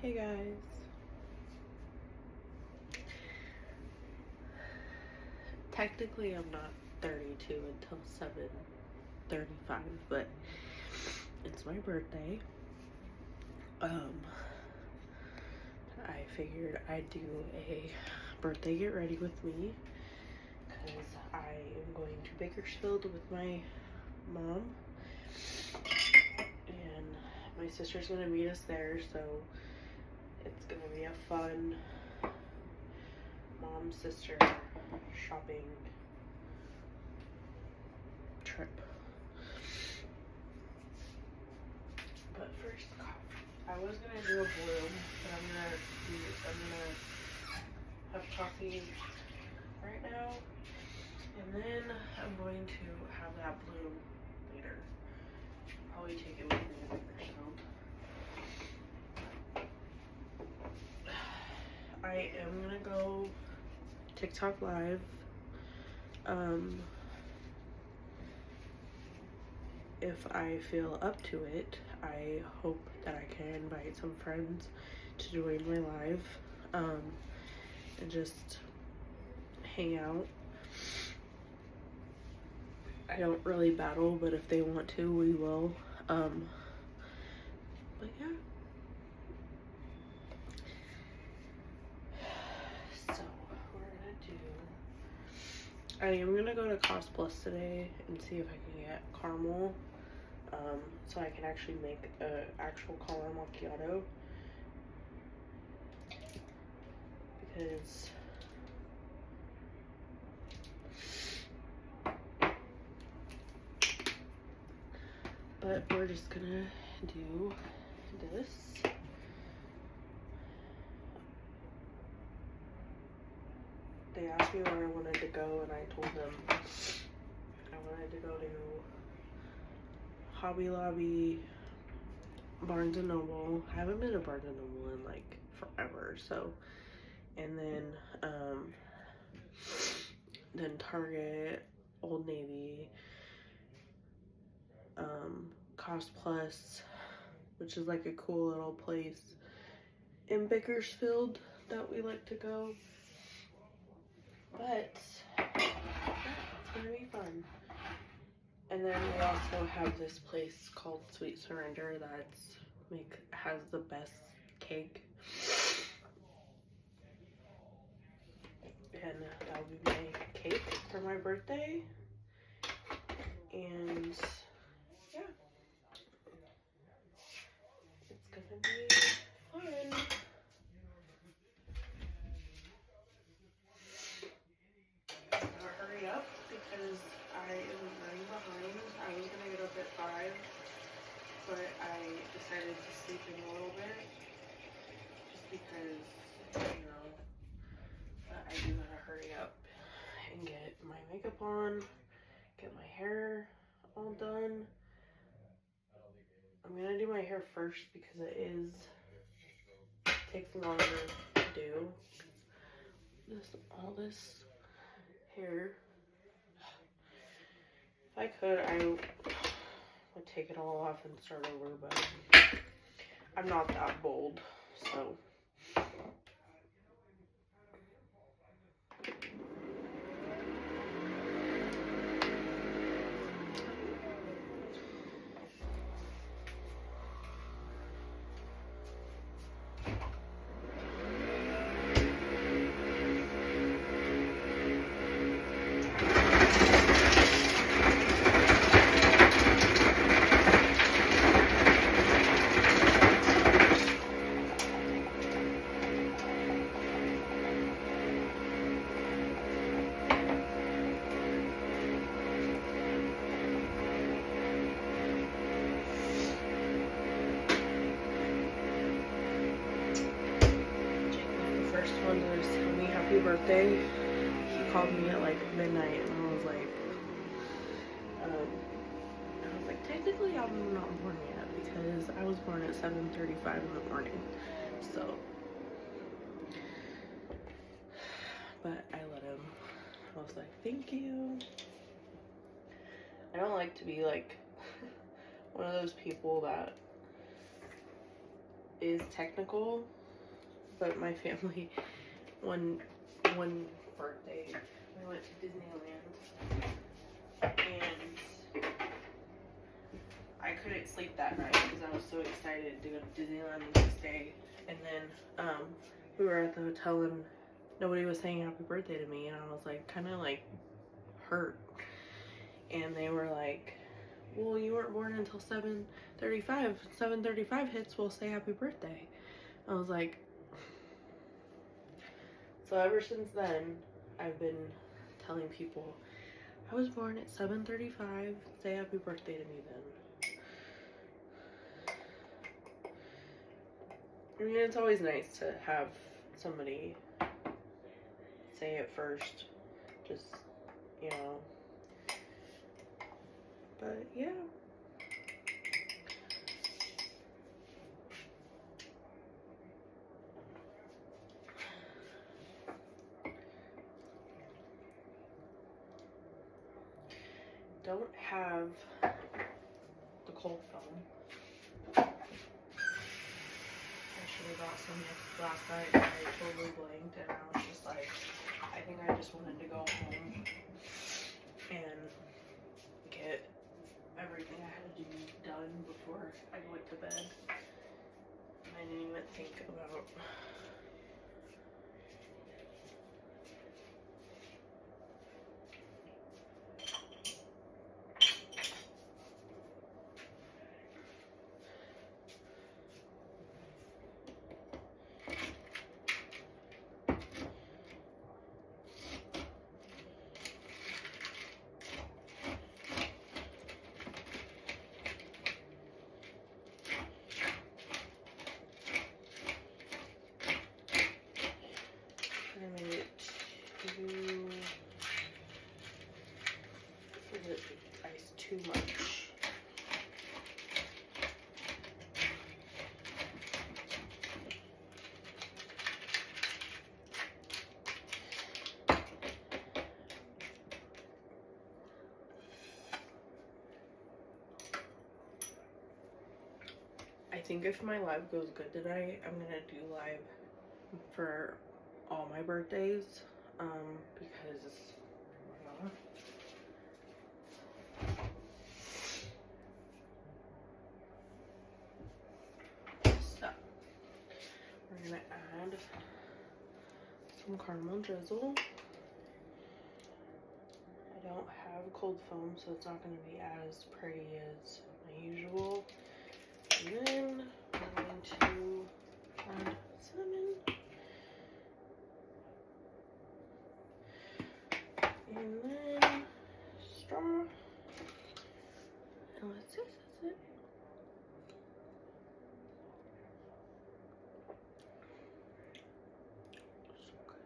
Hey guys. Technically I'm not 32 until 7:35, but it's my birthday. I figured I'd do a birthday get ready with me because I am going to Bakersfield with my mom and my sister's gonna meet us there, so it's gonna be a fun mom-sister shopping trip. But first, I was gonna do a bloom, but I'm gonna have coffee right now, and then I'm going to have that bloom later. Probably take it with me to Bakersfield. I am gonna go TikTok live. If I feel up to it, I hope that I can invite some friends to join my live, and just hang out. I don't really battle, but if they want to, we will. But yeah. So I am gonna go to Cost Plus today and see if I can get caramel, so I can actually make an actual caramel macchiato, because but we're just gonna do this. They asked me where I wanted to go, and I told them I wanted to go to Hobby Lobby, Barnes and Noble. I haven't been to Barnes and Noble in like forever, so, and then Target, Old Navy, Cost Plus, which is like a cool little place in Bakersfield that we like to go. But yeah, it's gonna be fun. And then we also have this place called Sweet Surrender that's has the best cake. And that'll be my cake for my birthday. And yeah, it's gonna be fun. I'm gonna hurry up because I am running behind. I was gonna get up at 5, but I decided to sleep in a little bit just because, but I do gotta hurry up and get my makeup on, get my hair all done. I'm gonna do my hair first because it takes longer to do. All this hair. If I could, I would take it all off and start over, but I'm not that bold, so. Happy birthday. He called me at like midnight, and I was like, technically I'm not born yet because I was born at 7:35 in the morning. So, but I let him. I was like, thank you. I don't like to be like one of those people that is technical, but my family, one birthday, we went to Disneyland, and I couldn't sleep that night because I was so excited to go to Disneyland the next day. And then we were at the hotel and nobody was saying happy birthday to me, and I was like kind of like hurt. And they were like, well, you weren't born until 7:35. 7:35 hits, we'll say happy birthday. I was like, so ever since then, I've been telling people, I was born at 7:35, say happy birthday to me then. I mean, it's always nice to have somebody say it first, just, you know, but yeah. Don't have the cold foam. I should have got some last night, and I totally blanked, and I was just like, I think I just wanted to go home and get everything I had to do done before I went to bed. I didn't even think about I made it too, is it ice too much? I think if my live goes good tonight, I'm gonna do live for all my birthdays, because so we're gonna add some caramel drizzle. I don't have cold foam, so it's not gonna be as pretty as my usual. And then I'm going to add cinnamon. And then straw. And let's see, that's it. So good.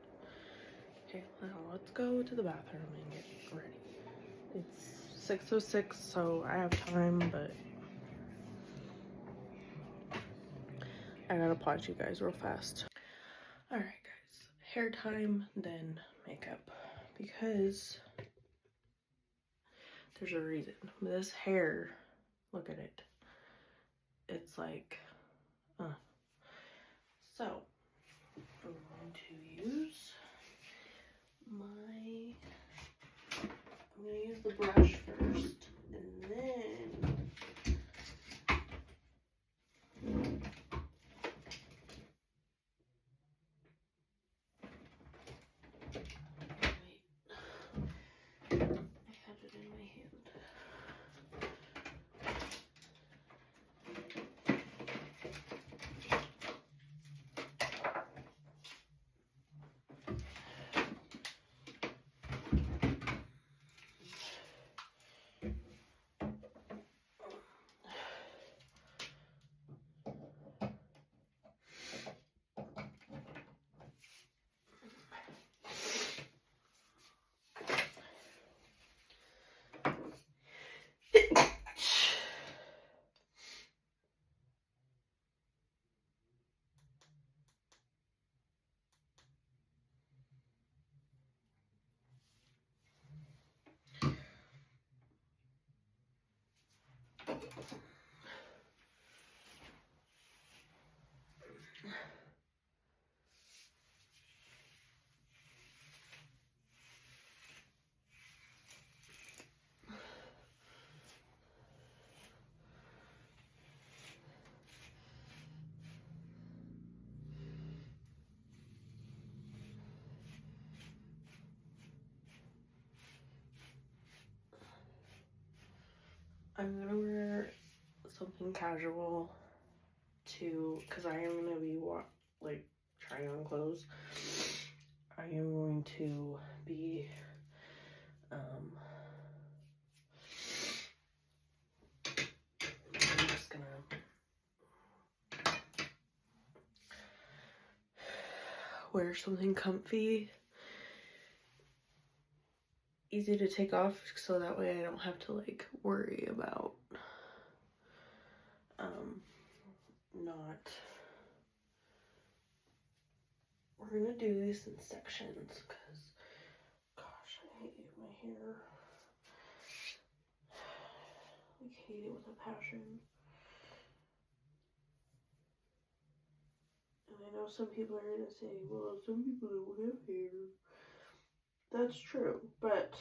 Okay, now let's go to the bathroom and get ready. It's 6:06, so I have time, but I gotta pause you guys real fast. Alright guys, hair time, then makeup, because there's a reason. This hair, look at it. It's like, so I'm going to use the brush first, and then I had it in my hand. I'm gonna wear something casual because I am gonna be like trying on clothes. I am going to be I'm just gonna wear something comfy, easy to take off, so that way I don't have to like worry about not. We're gonna do this in sections because gosh, I hate my hair. I hate it with a passion. And I know some people are gonna say, well, some people don't have hair. That's true, but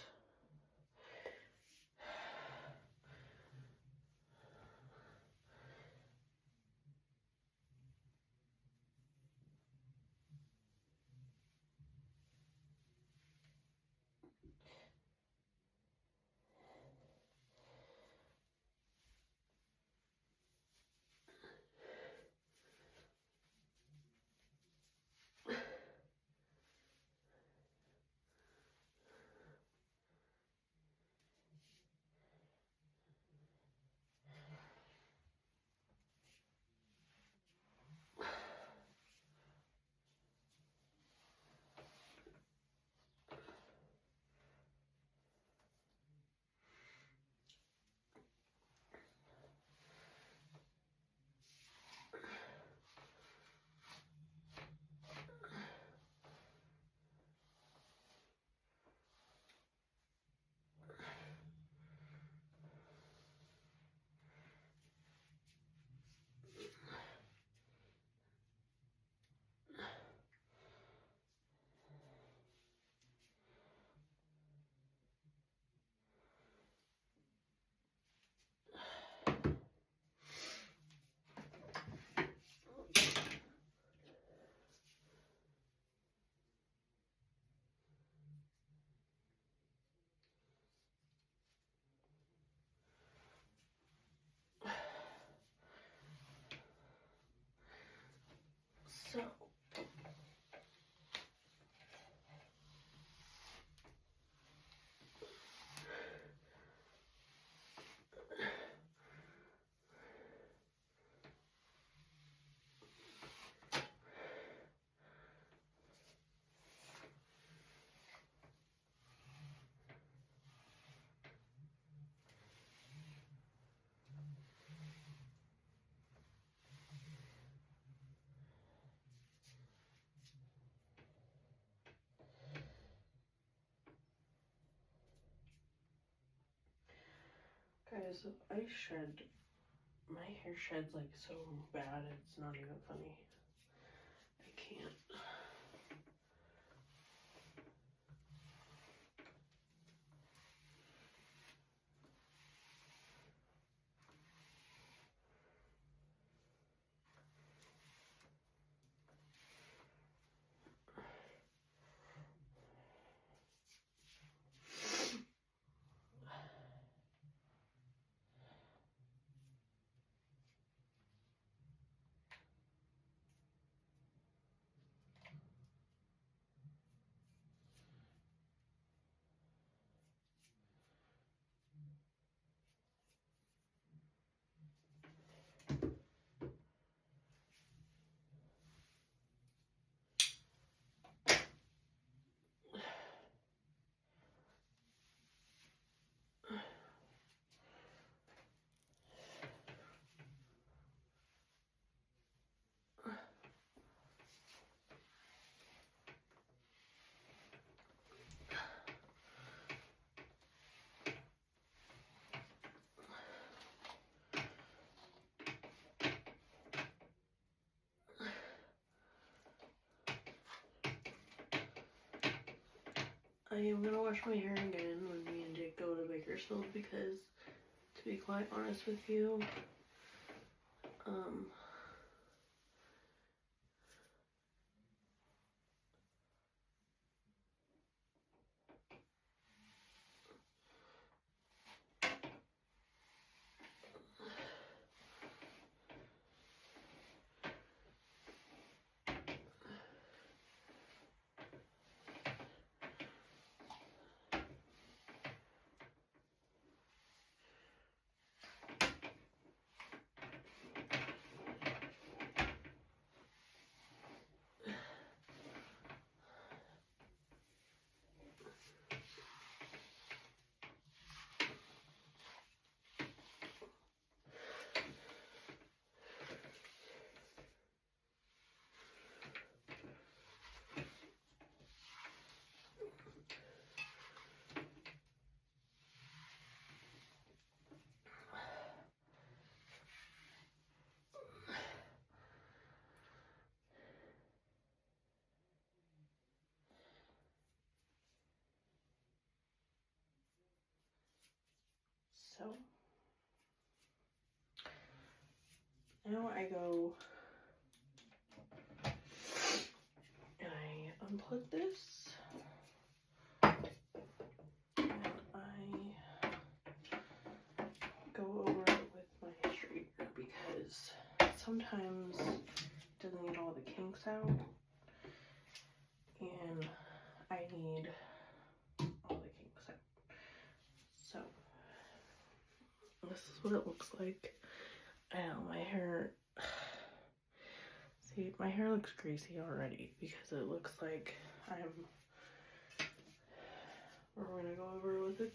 so guys, my hair sheds like so bad, it's not even funny. I can't. I am gonna wash my hair again when me and Jake go to Bakersfield because, to be quite honest with you, so now I go and I unplug this and I go over it with my straightener because sometimes it doesn't get all the kinks out and I need all the kinks out. So this is what it looks like. I know my hair, see, my hair looks greasy already because it looks like we're gonna go over with it,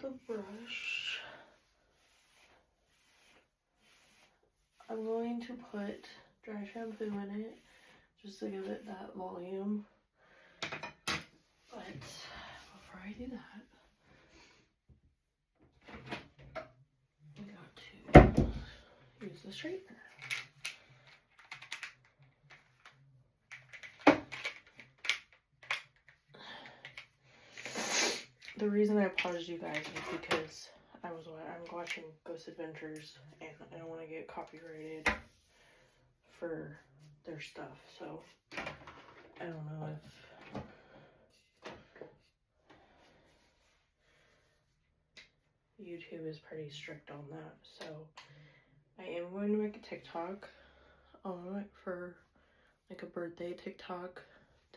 the brush. I'm going to put dry shampoo in it just to give it that volume. But before I do that, I got to use the straightener. The reason I paused you guys was because I'm watching Ghost Adventures and I don't want to get copyrighted for their stuff, so I don't know if YouTube is pretty strict on that. So I am going to make a TikTok for like a birthday TikTok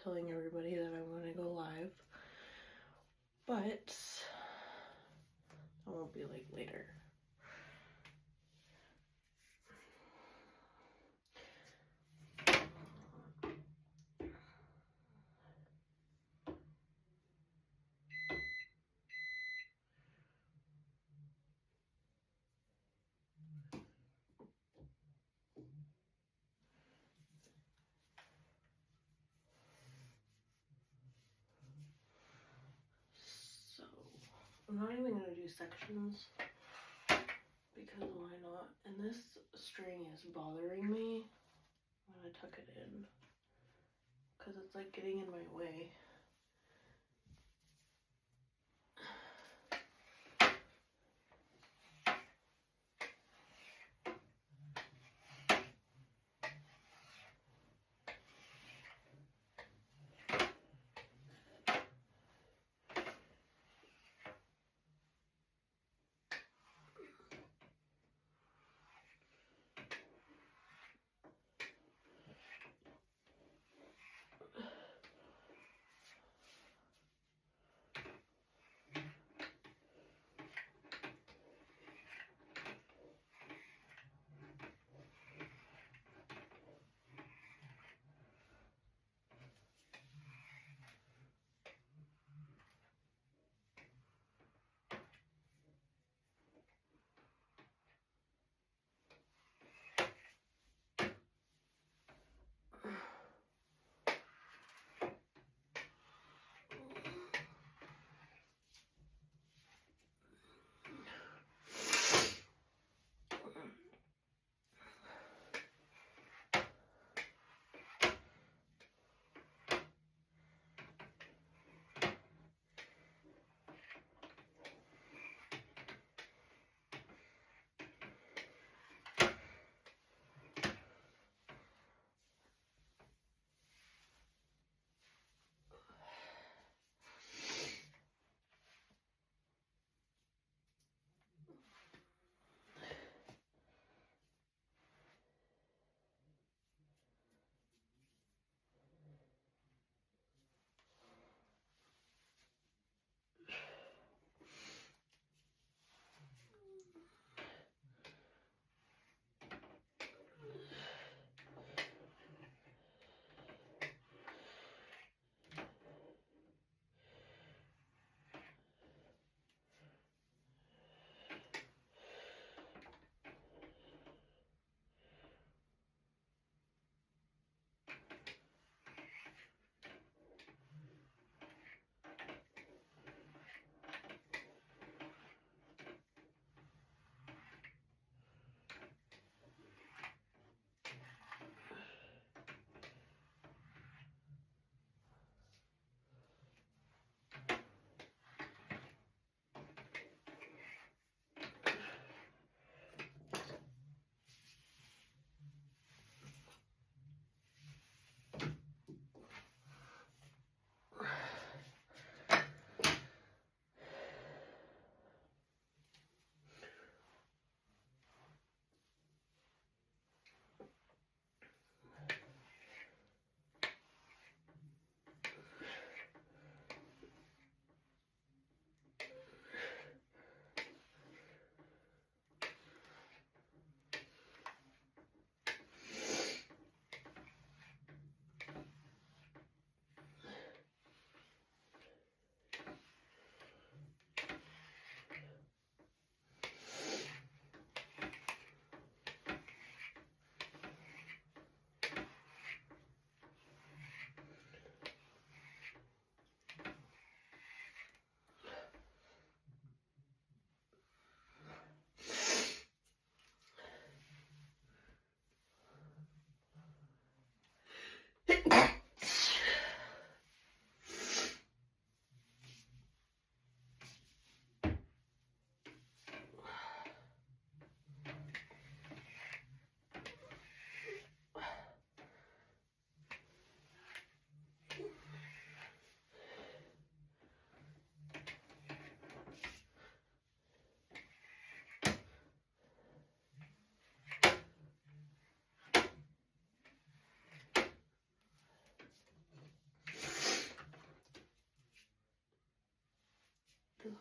telling everybody that I'm going to go live, but that won't be like later. So I'm not even going to do sections because why not? And this string is bothering me. I'm going to tuck it in because it's like getting in my way.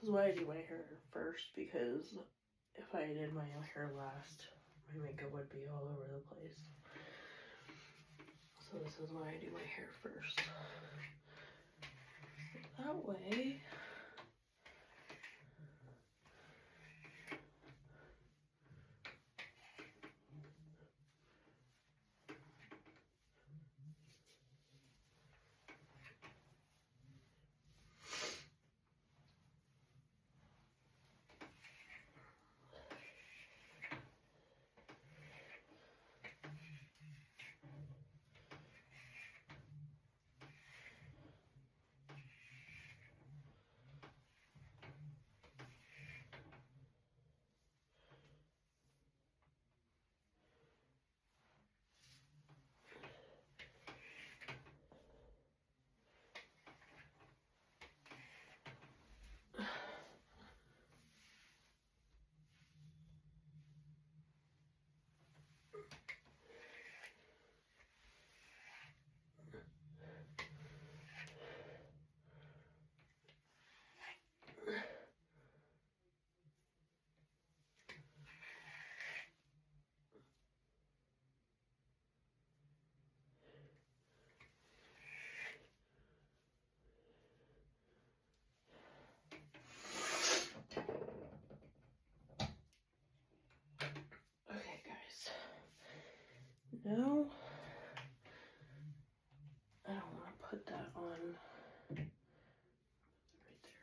This is why I do my hair first, because if I did my hair last, my makeup would be all over the place. So this is why I do my hair first. That way, okay guys, now I don't want to put that on right there.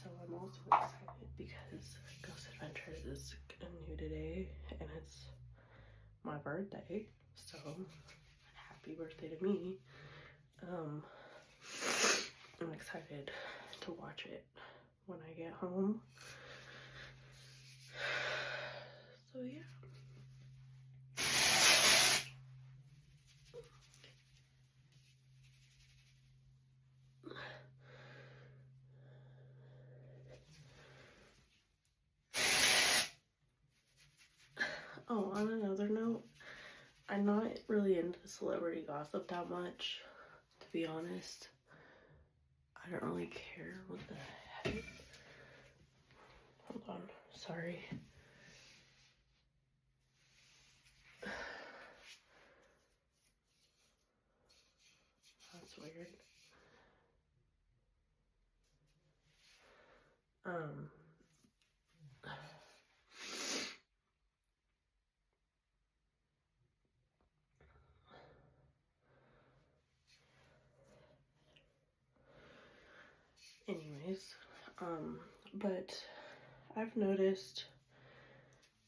So I'm also excited because Ghost Adventures is new today, and it's my birthday, so happy birthday to me. I'm excited to watch it when I get home. So yeah. Oh, on another note, I'm not really into celebrity gossip that much, to be honest. I don't really care what the heck. Hold on, sorry. That's weird. Anyways, but I've noticed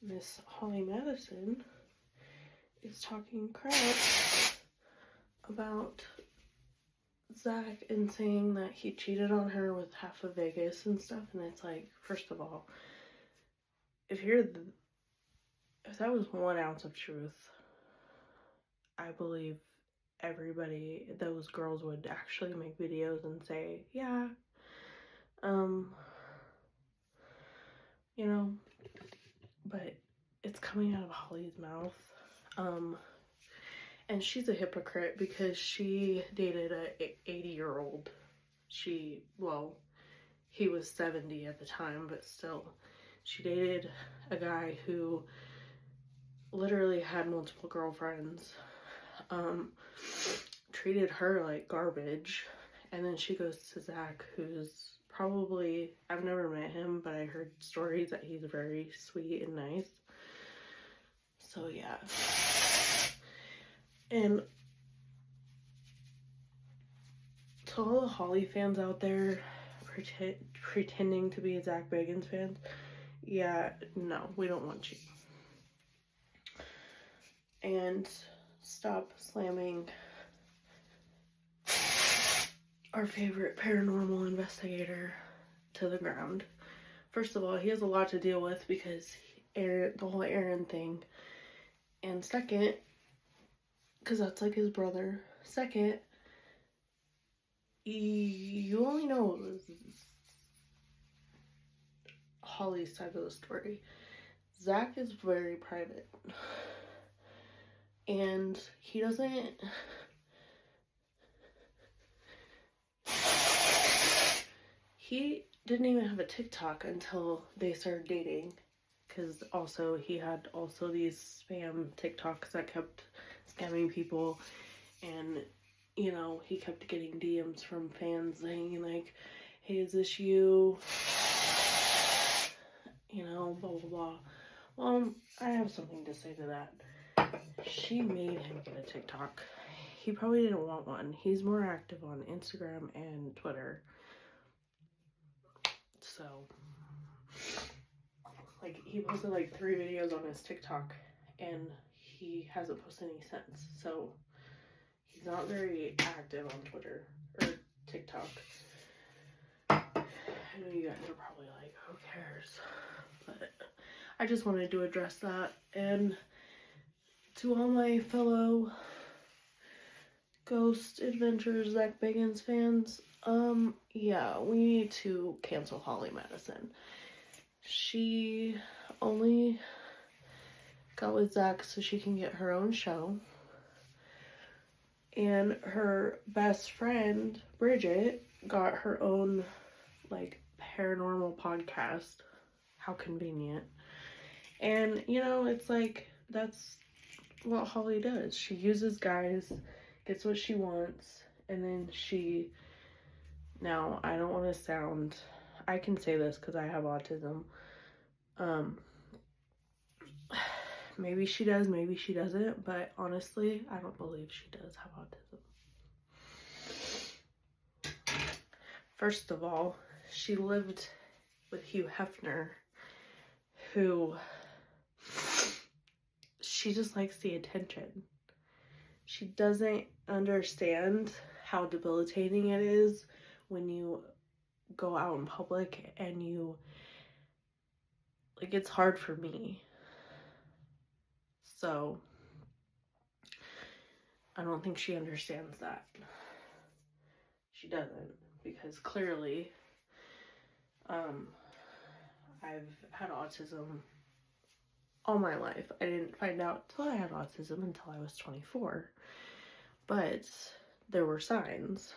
Miss Holly Madison is talking crap about Zach and saying that he cheated on her with half of Vegas and stuff, and it's like, first of all, if that was 1 ounce of truth, I believe everybody, those girls would actually make videos and say, yeah, you know, but it's coming out of Holly's mouth. And she's a hypocrite because she dated a 80-year-old. He was 70 at the time, but still, she dated a guy who literally had multiple girlfriends, treated her like garbage, and then she goes to Zach, who's probably, I've never met him, but I heard stories that he's very sweet and nice. So yeah. And to all the Holly fans out there pretending to be Zach Bagans fans, yeah, no, we don't want you. And stop slamming our favorite paranormal investigator to the ground. First of all, he has a lot to deal with because Aaron, the whole Aaron thing. And second, because that's like his brother. Second, you only know Holly's side of the story. Zach is very private. And he doesn't... He didn't even have a TikTok until they started dating. Because also, he had also these spam TikToks that kept scamming people. And, you know, he kept getting DMs from fans saying, like, hey, is this you? You know, blah, blah, blah. Well, I have something to say to that. She made him get a TikTok. He probably didn't want one. He's more active on Instagram and Twitter. So, like, he posted like 3 videos on his TikTok, and he hasn't posted any since. So, he's not very active on Twitter or TikTok. I know you guys are probably like, who cares? But I just wanted to address that. And to all my fellow Ghost Adventures Zach Bagans fans, yeah, we need to cancel Holly Madison. She only got with Zach so she can get her own show. And her best friend, Bridget, got her own, like, paranormal podcast. How convenient. And, you know, it's like, that's what Holly does. She uses guys, gets what she wants, and then she... Now, I don't want to sound... I can say this because I have autism. Maybe she does, maybe she doesn't, but honestly, I don't believe she does have autism. First of all, she lived with Hugh Hefner, who... She just likes the attention. She doesn't understand how debilitating it is when you go out in public and you, like, it's hard for me. So, I don't think she understands that. She doesn't, because clearly, I've had autism all my life. I didn't find out till I had autism until I was 24. But there were signs.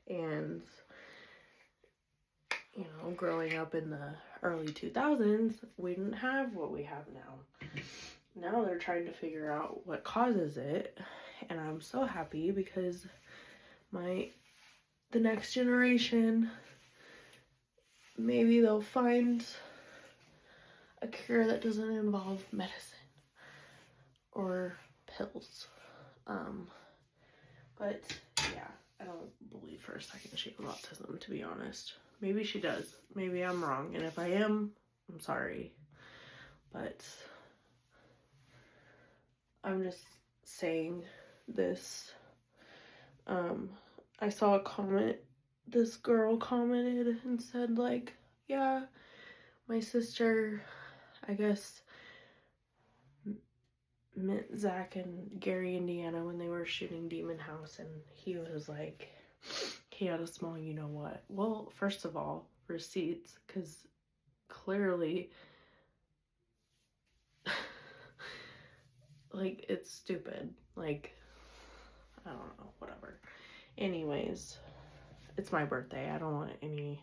And, you know, growing up in the early 2000s, we didn't have what we have now. Now they're trying to figure out what causes it. And I'm so happy because the next generation, maybe they'll find a cure that doesn't involve medicine or pills. But yeah, I don't believe for a second she has autism, to be honest. Maybe she does. Maybe I'm wrong. And if I am, I'm sorry. But I'm just saying this. I saw a comment. This girl commented and said, like, yeah, my sister, I guess, met Zach and Gary, Indiana when they were shooting Demon House, and he was like, he had a small you-know-what. Well, first of all, receipts, because clearly, like, it's stupid. Like, I don't know, whatever. Anyways, it's my birthday. I don't want any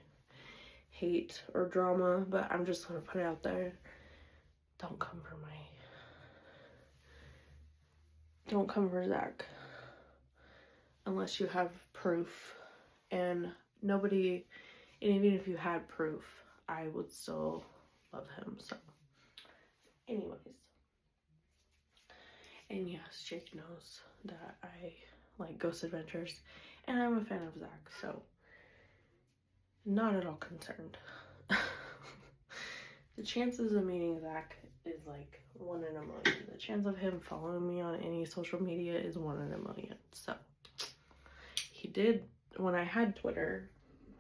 hate or drama, but I'm just gonna put it out there. Don't come for Zach unless you have proof. And nobody, and even if you had proof, I would still love him. So anyways, and yes, Jake knows that I like Ghost Adventures and I'm a fan of Zach, so not at all concerned. The chances of meeting Zach is like 1 in a million. The chance of him following me on any social media is 1 in a million. So he did when I had Twitter,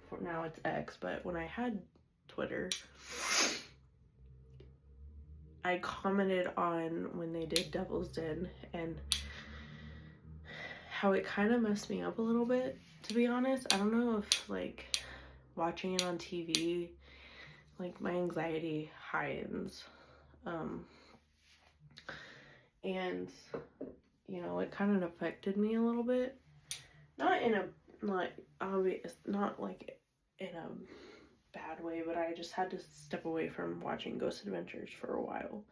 for now it's X, but when I had Twitter, I commented on when they did Devil's Den and how it kind of messed me up a little bit, to be honest. I don't know if, like, watching it on TV, like, my anxiety heightens. And, you know, it kind of affected me a little bit. Not in a, not obvious, not like in a bad way, but I just had to step away from watching Ghost Adventures for a while.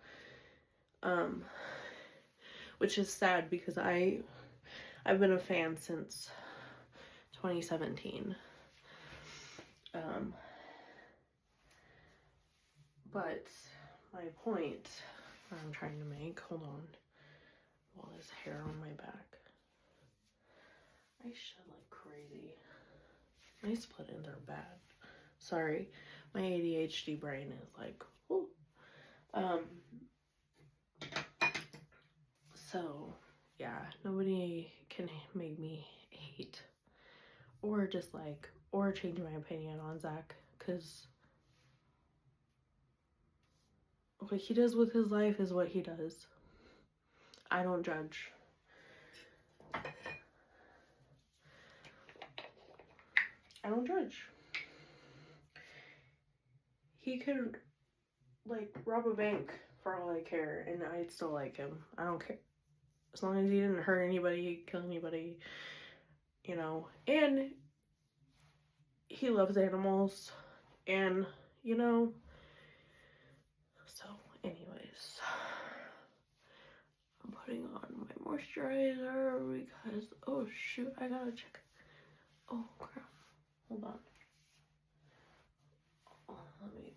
Which is sad because I've been a fan since 2017. But my point I'm trying to make, hold on, all this hair on my back. I shed like crazy. My split ends are bad. Sorry, my ADHD brain is like, whoo. So, yeah, nobody can make me hate or dislike or change my opinion on Zach, because what he does with his life is what he does. I don't judge. I don't judge. He could, like, rob a bank for all I care, and I'd still like him. I don't care. As long as he didn't hurt anybody, kill anybody, you know. And he loves animals, and, you know. So, anyways, I'm putting on my moisturizer because, oh shoot, I gotta check. Oh crap, hold on. Oh, let me.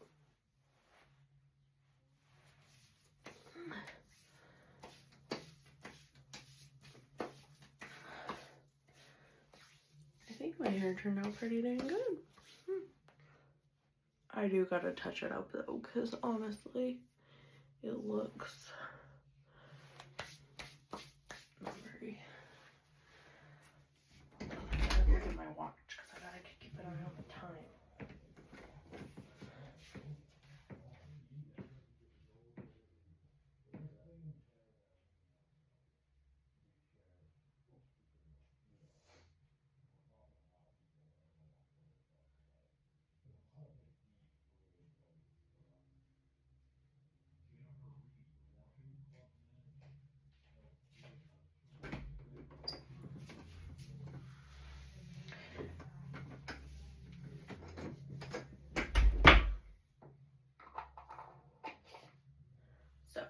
I think my hair turned out pretty dang good. I do gotta touch it up though, because honestly, it looks not very. I gotta look at my watch because I gotta keep an eye on the time. So,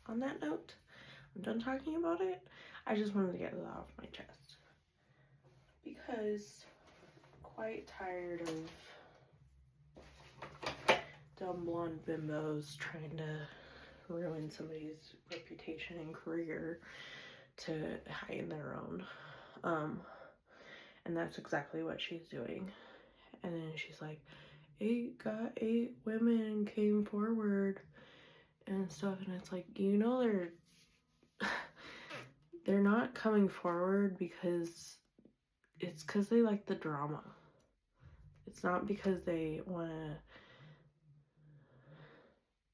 on that note, I'm done talking about it. I just wanted to get it off my chest because I'm quite tired of dumb blonde bimbos trying to ruin somebody's reputation and career to heighten their own. And that's exactly what she's doing. And then she's like, 8 women came forward and stuff, and it's like, you know, they're not coming forward because it's because they like the drama. It's not because they want to.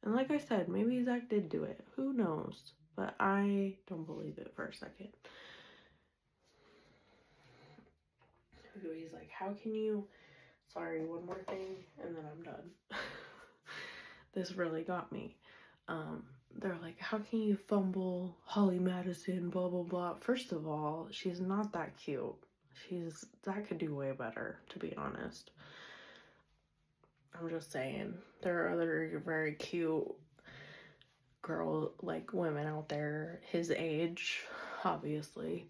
And like I said, maybe Zach did do it. Who knows? But I don't believe it for a second. He's like, how can you... Sorry, one more thing, and then I'm done. This really got me. They're like, how can you fumble Holly Madison, blah, blah, blah. First of all, she's not that cute. That could do way better, to be honest. I'm just saying. There are other very cute women out there his age, obviously.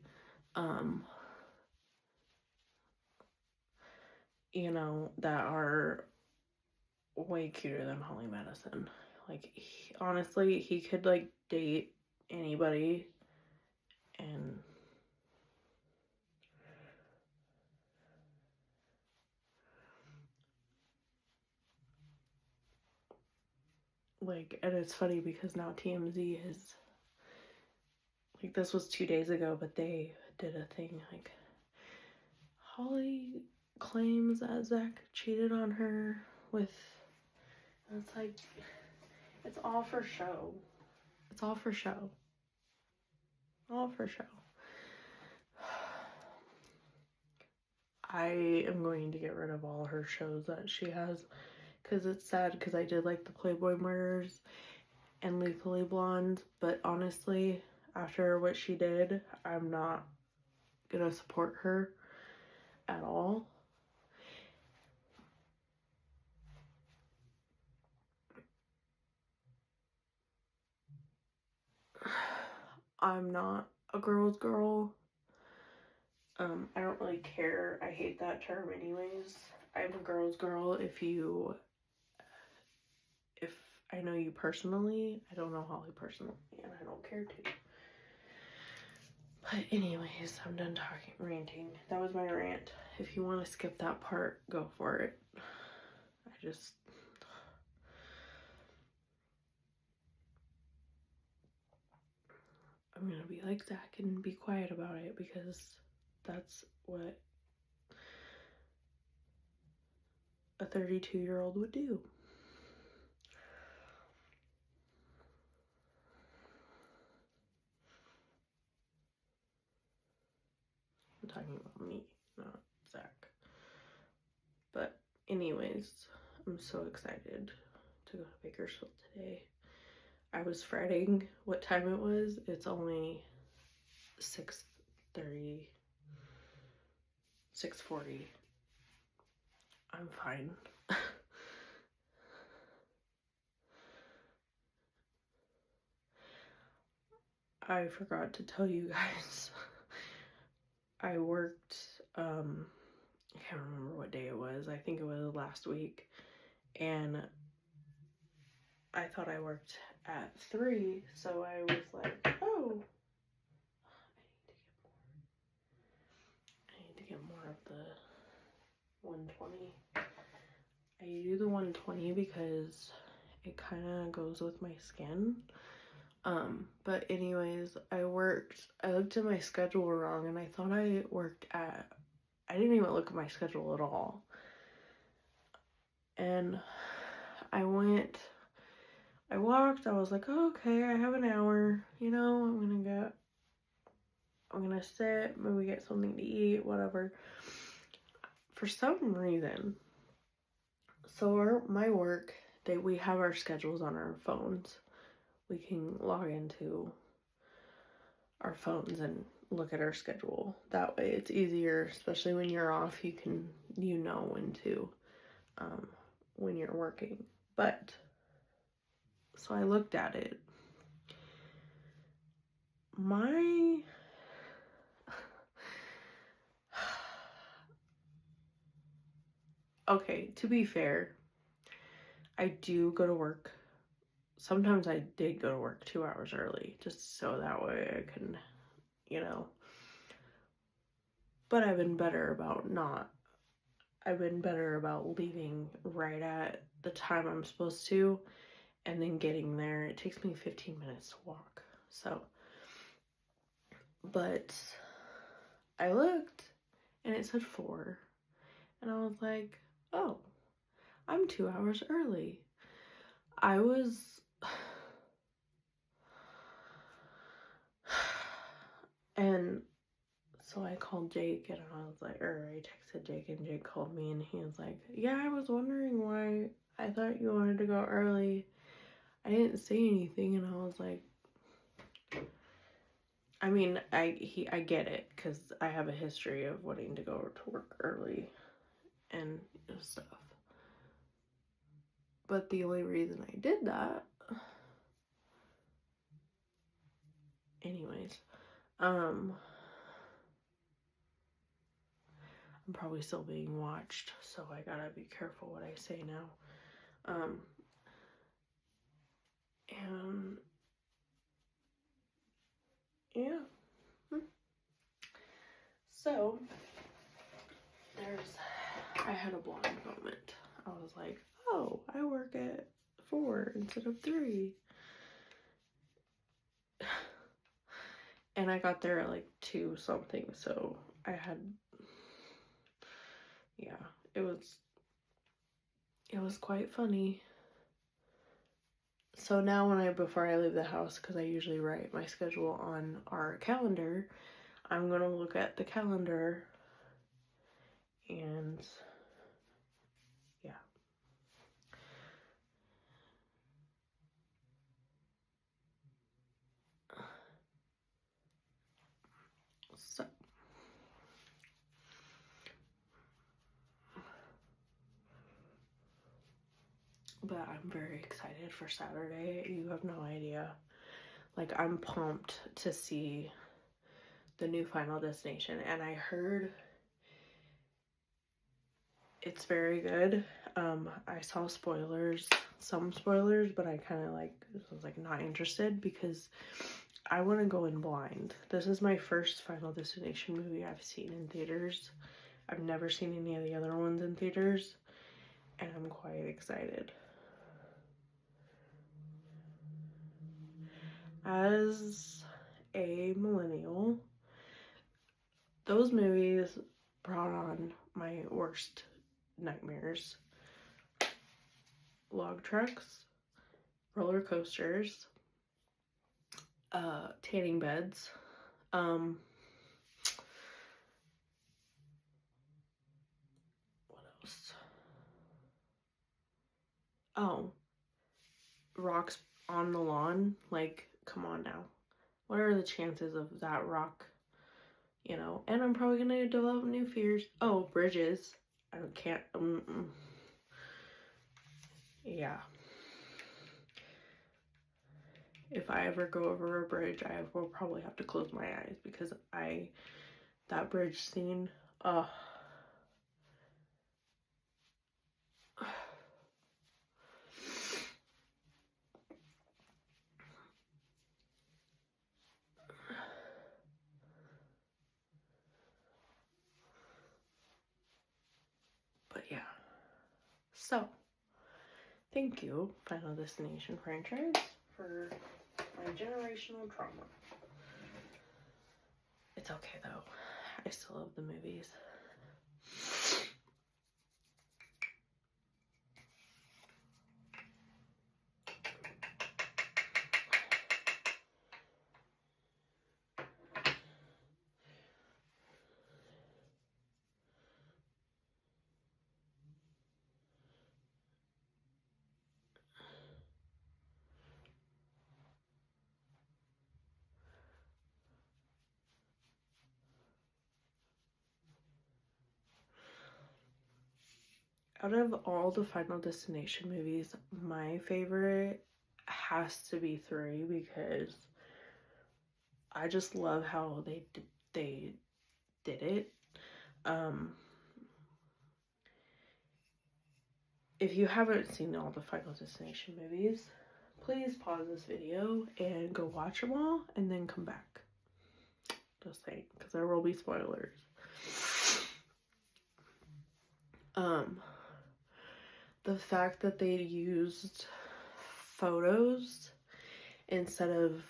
You know, that are way cuter than Holly Madison. Like, honestly, he could, like, date anybody, and like, and it's funny because now TMZ is like this was 2 days ago, but they did a thing like Holly claims that Zach cheated on her with, and it's like, it's all for show. It's all for show. All for show. I am going to get rid of all her shows that she has, because it's sad, because I did like the Playboy Murders and Lethally Blonde, but honestly, after what she did, I'm not gonna support her at all. I'm not a girl's girl. I don't really care. I hate that term anyways. I'm a girl's girl if I know you personally. I don't know Holly personally, and I don't care to. But anyways, I'm done talking, ranting. That was my rant. If you want to skip that part, go for it. I'm gonna be like Zach and be quiet about it, because that's what a 32-year-old would do. I'm talking about me, not Zach. But anyways, I'm so excited to go to Bakersfield today. I was fretting what time it was. It's only 6:30, 6:40. I'm fine. I forgot to tell you guys. I worked, I can't remember what day it was. I think it was last week. And I thought I worked at 3, so I was like, oh, I need to get more of the 120. I do the 120 because it kind of goes with my skin. But anyways, I looked at my schedule wrong, and I thought I didn't even look at my schedule at all. And I walked, I was like, oh, okay, I have an hour, you know, I'm gonna sit, maybe get something to eat, whatever. For some reason, so my work, we have our schedules on our phones. We can log into our phones and look at our schedule. That way it's easier, especially when you're off, you know when you're working. But, so I looked at it. Okay, to be fair, I do go to work. Sometimes I did go to work 2 hours early, just so that way I can, you know. But I've been better about leaving right at the time I'm supposed to, and then getting there. It takes me 15 minutes to walk. So, but I looked and it said 4, and I was like, oh, I'm 2 hours early. And so I called Jake, and I texted Jake, and Jake called me, and he was like, yeah, I was wondering why I thought you wanted to go early. I didn't say anything. And I was like, I mean, I get it, because I have a history of wanting to go to work early and stuff. But the only reason I did that, anyways, I'm probably still being watched, so I gotta be careful what I say now. And yeah. So I had a blind moment. I was like, oh, I work at 4 instead of 3. And I got there at like 2 something, so I had, yeah, it was quite funny. So now before I leave the house, because I usually write my schedule on our calendar, I'm gonna look at the calendar and yeah. So but I'm very excited for Saturday. You have no idea. Like, I'm pumped to see the new Final Destination, and I heard it's very good. I saw some spoilers, but I kind of was like not interested because I want to go in blind. This is my first Final Destination movie I've seen in theaters. I've never seen any of the other ones in theaters, and I'm quite excited. As a millennial, those movies brought on my worst nightmares. Log trucks, roller coasters, tanning beds, what else? Oh, rocks on the lawn. Like, come on now. What are the chances of that rock, you know? And I'm probably gonna develop new fears. Oh, bridges. I can't, yeah. If I ever go over a bridge, I will probably have to close my eyes because that bridge scene, but yeah. So, thank you, Final Destination franchise, for my generational trauma. It's okay though. I still love the movies. Out of all the Final Destination movies, my favorite has to be 3 because I just love how they did it. If you haven't seen all the Final Destination movies, please pause this video and go watch them all and then come back. Just saying, because there will be spoilers. The fact that they used photos instead of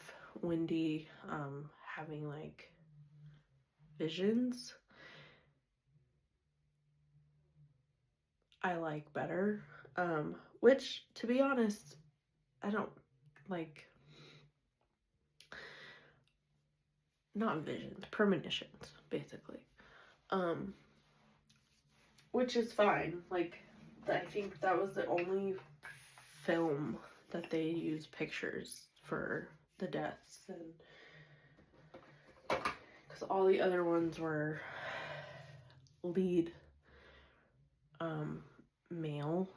Wendy having like visions, I like better. Which, to be honest, I don't like. Not visions, premonitions, basically. Which is fine. Like, I think that was the only film that they used pictures for the deaths, and because all the other ones were lead male,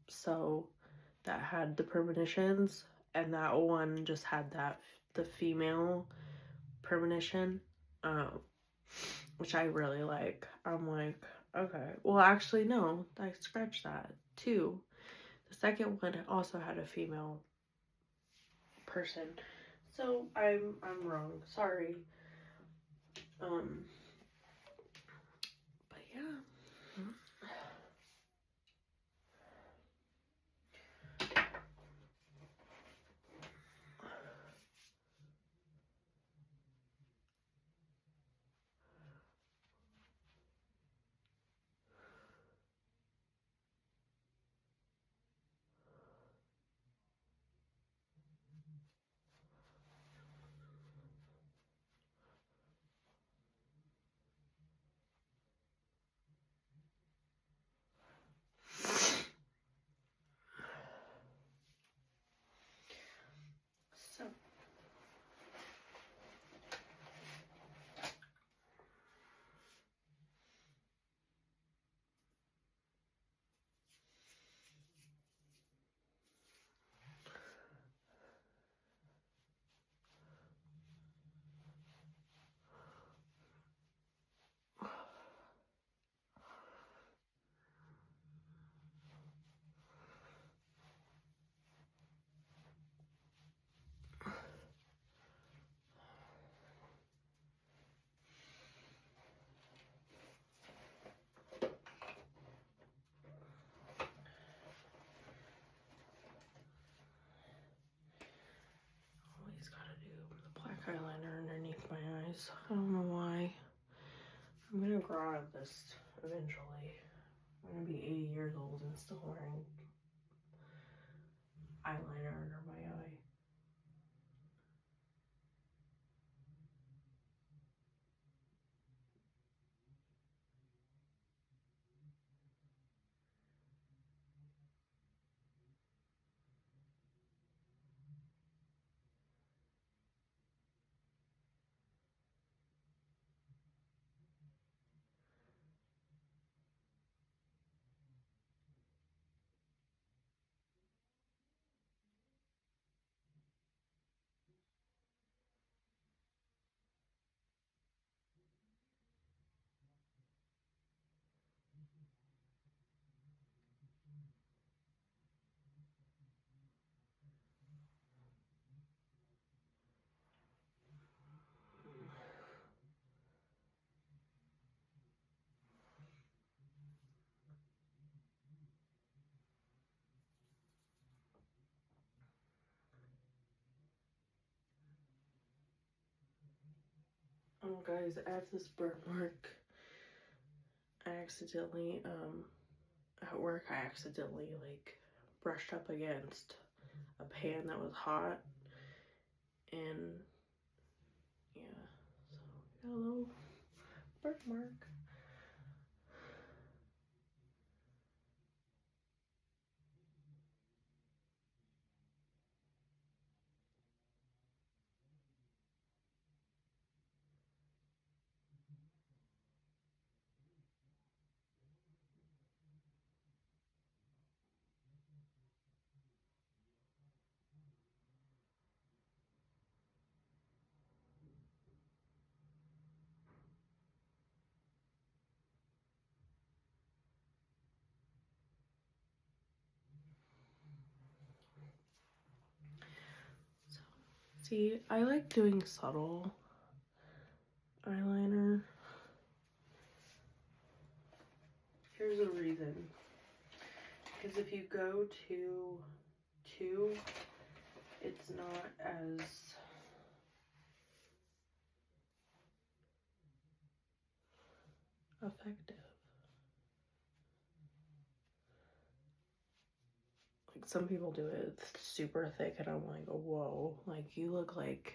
so that had the premonitions, and that one just had the female premonition, which I really like. I'm like, okay, well, actually, no, I scratched that too. The second one also had a female person, so I'm wrong. Sorry. But yeah. guys. I don't know why. I'm gonna grow out of this eventually. I'm gonna be 80 years old and still wearing eyeliner under my eye. Oh guys, I have this burnt mark. I accidentally, at work I accidentally like brushed up against a pan that was hot, and yeah, so got a little burnt mark. So, see, I like doing subtle eyeliner. Here's the reason. Because if you go to 2, it's not as effective. Like some people do it super thick and I'm like, whoa, like you look like,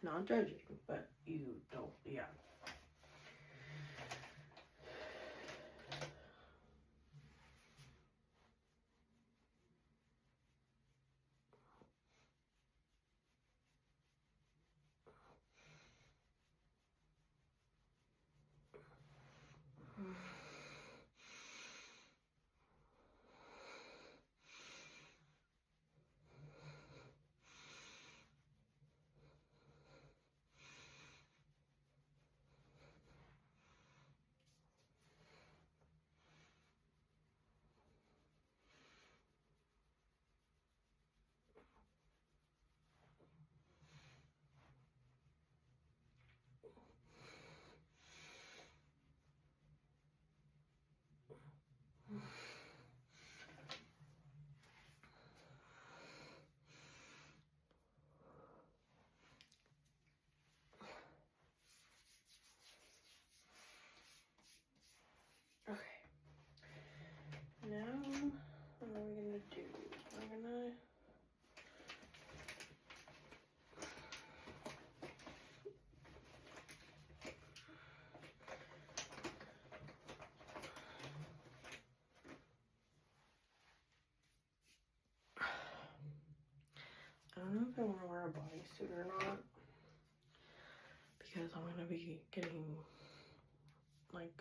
not judging, but you don't, yeah. Okay. Now, what are we gonna do? We're gonna I don't know if I want to wear a bodysuit or not, because I'm gonna be getting, like,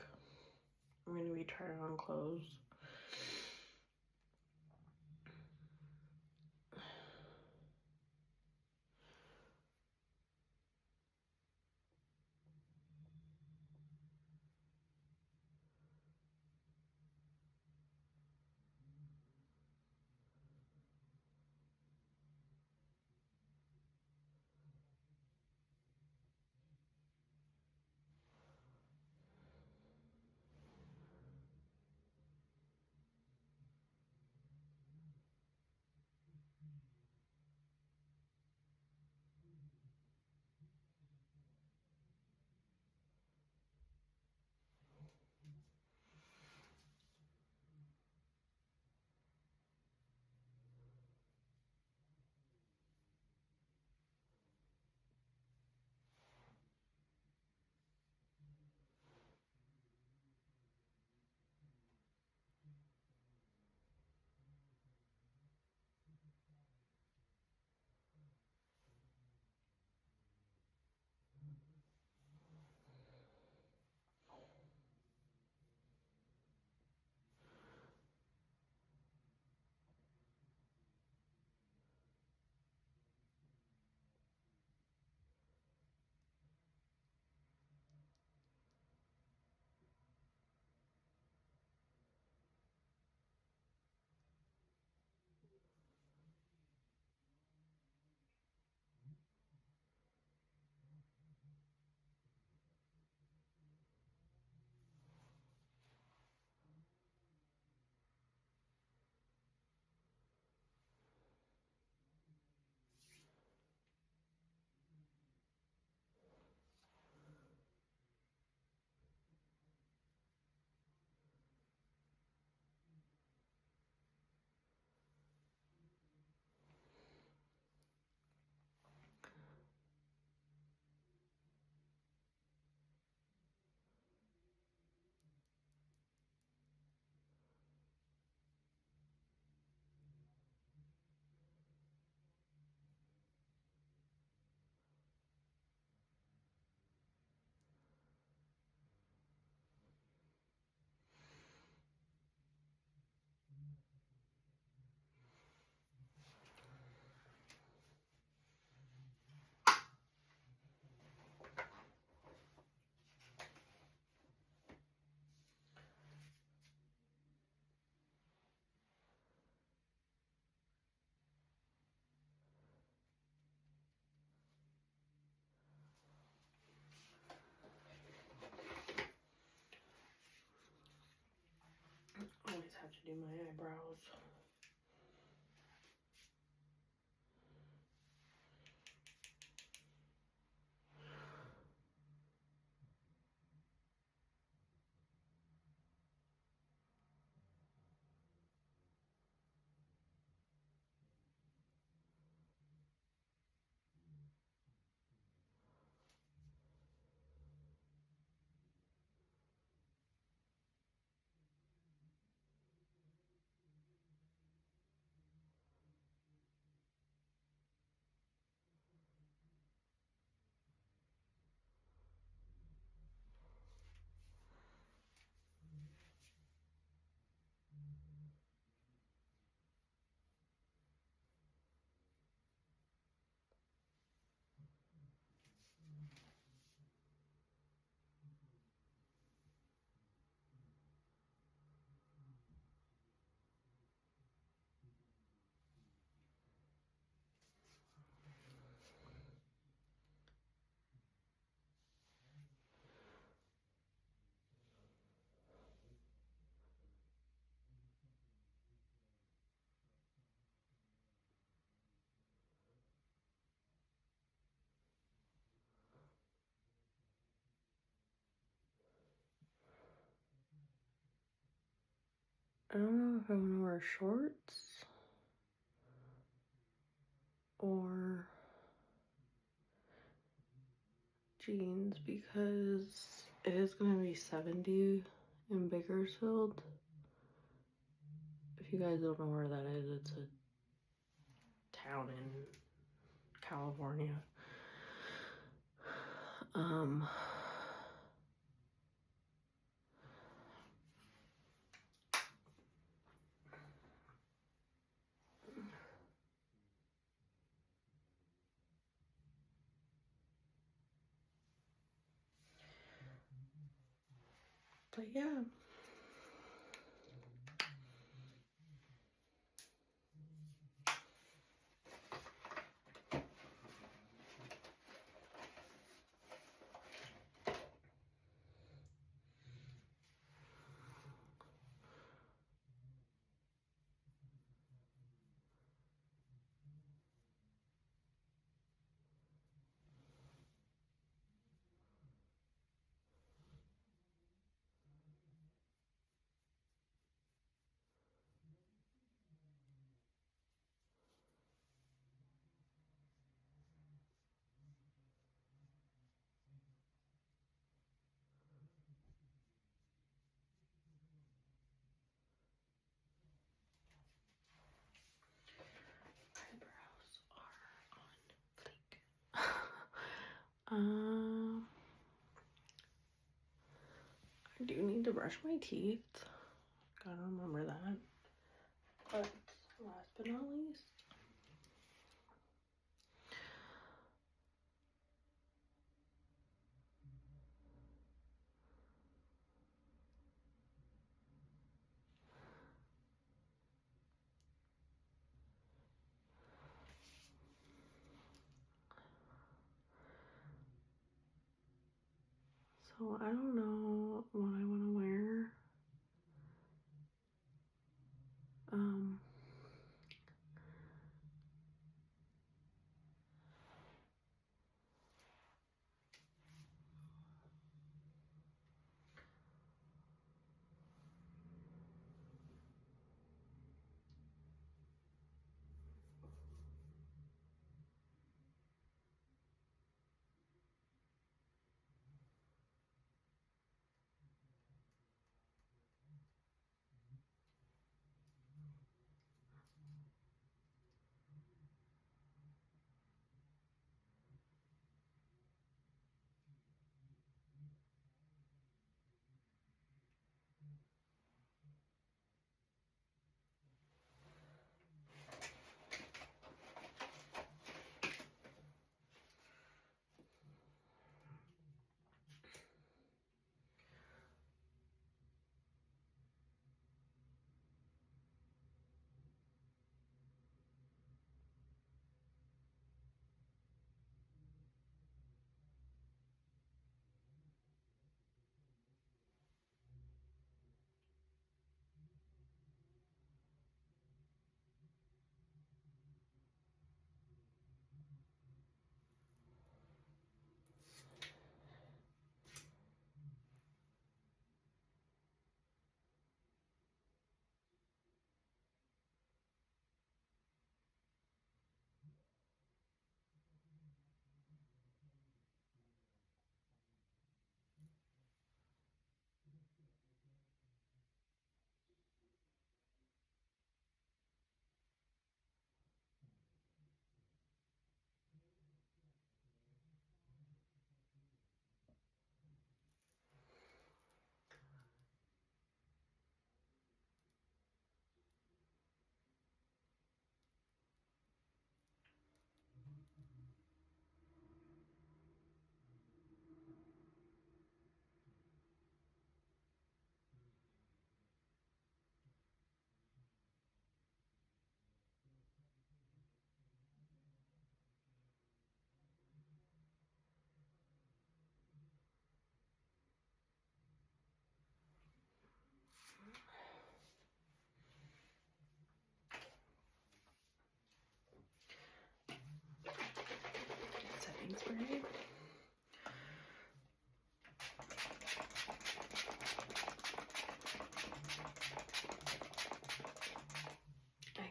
I'm gonna be trying on clothes. to do my eyebrows. I don't know if I want to wear shorts or jeans because it is going to be 70 in Bakersfield. If you guys don't know where that is, it's a town in California. But yeah. Eyebrows are on fleek. I do need to brush my teeth. Gotta remember that. But last but not least, so I don't know what I want to wear.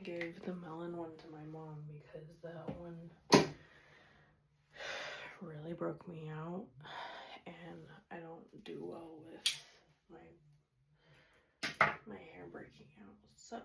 gave the melon one to my mom because that one really broke me out, and I don't do well with my hair breaking out. So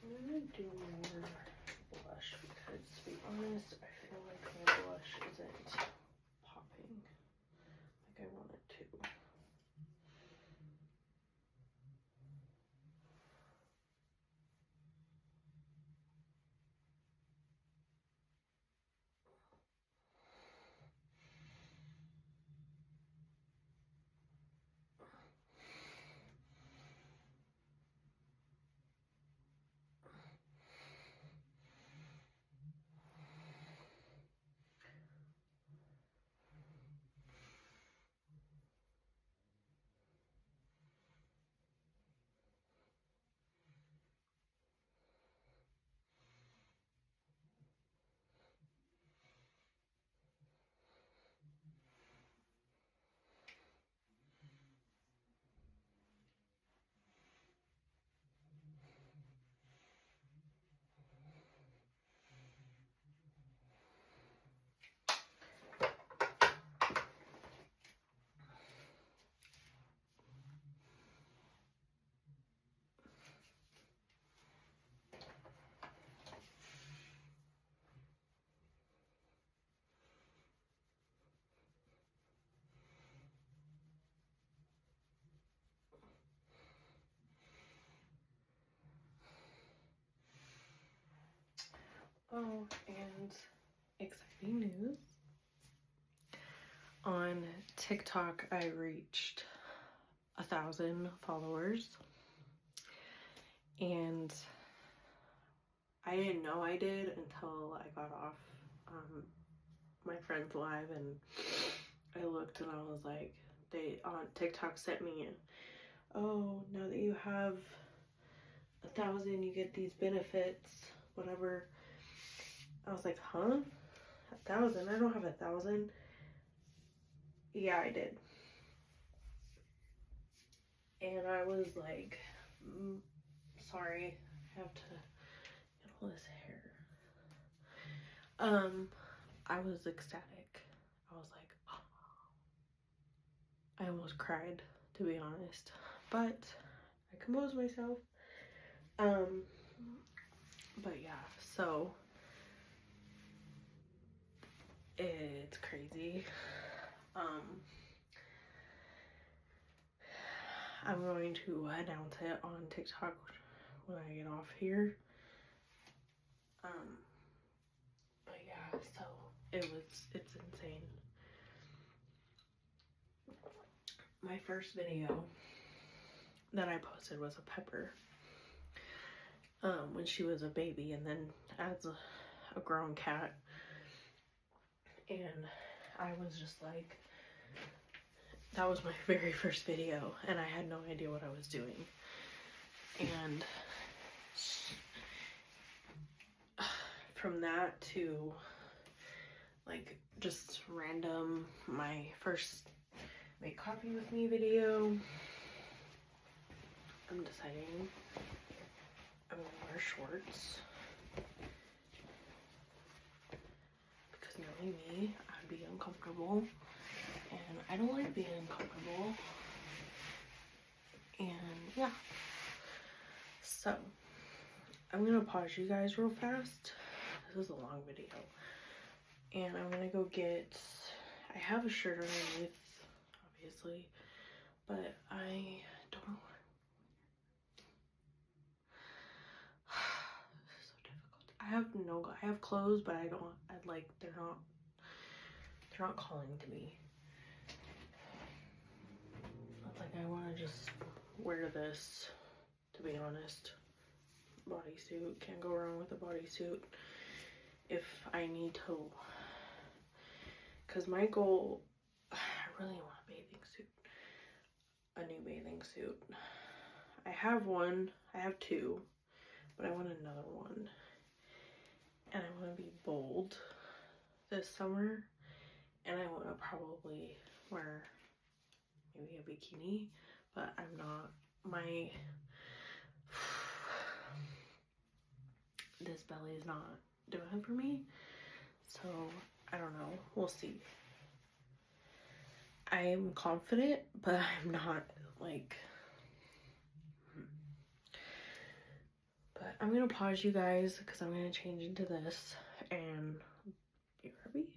I'm gonna do more blush because, to be honest, I feel like my blush isn't popping like I want it to. Oh, and exciting news. On TikTok, I reached 1,000 followers. And I didn't know I did until I got off my friend's live, and I looked and I was like, they on TikTok sent me, oh, now that you have 1,000 you get these benefits, whatever. I was like, huh? 1,000? I don't have 1,000. Yeah, I did. And I was like, sorry, I have to get all this hair. I was ecstatic. I was like, oh. I almost cried, to be honest, but I composed myself. But yeah, so it's crazy. I'm going to announce it on TikTok when I get off here. But yeah, so it's insane. My first video that I posted was a Pepper, when she was a baby, and then as a grown cat. And I was just like, that was my very first video, and I had no idea what I was doing. And from that to like just random, my first make coffee with me video, I'm deciding I'm gonna wear shorts, because knowing me, I'd be uncomfortable, and I don't like being uncomfortable. And yeah, so I'm gonna pause you guys real fast. This is a long video, and I'm gonna go get, I have a shirt underneath, obviously, but I don't know. This is so difficult. I have clothes, but they're not calling to me. It's like I want to just wear this, to be honest. Bodysuit, can't go wrong with a bodysuit if I need to, because my goal, I really want a bathing suit, a new bathing suit. I have one, I have two, but I want another one, and I want to be bold this summer, and I want to probably wear maybe a bikini, but I'm not, this belly is not doing it for me, so I don't know, we'll see. I am confident, but I'm not like, but I'm gonna pause you guys because I'm gonna change into this and be ready.